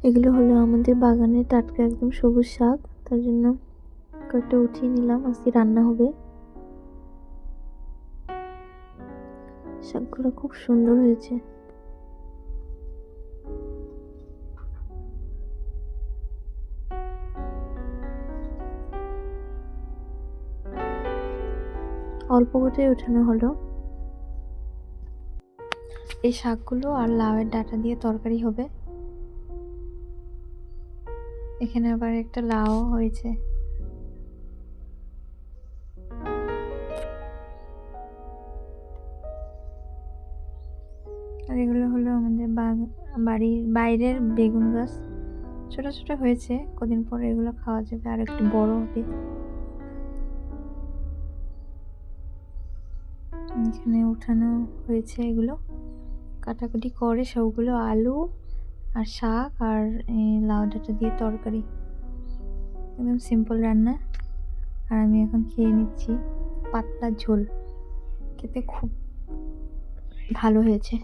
এগুলো হলো আমাদের বাগানের টাটকা একদম সবুজ শাক, তার জন্য কয়েকটা উঠিয়ে নিলাম, আজকে রান্না হবে। শাকগুলো খুব সুন্দর হয়েছে। অল্প করে উঠানো হলো। এই শাকগুলো আর লাউয়ের ডাঁটা দিয়ে তরকারি হবে। এখানে আবার একটা লাউ হয়েছে। আর এগুলো হলো আমাদের বাড়ির বাইরের বেগুন গাছ, ছোট ছোট হয়েছে, কদিন পরে এগুলো খাওয়া যাবে, আর একটু বড় হবে। এখানে উঠানো হয়েছে, এগুলো কাটাকুটি করে সবগুলো আলু আর শাক আর লাউ ডাঁটা দিয়ে তরকারি, একদম সিম্পল রান্না। আর আমি এখন খেয়ে নিচ্ছি পাতলা ঝোল, খেতে খুব ভালো হয়েছে।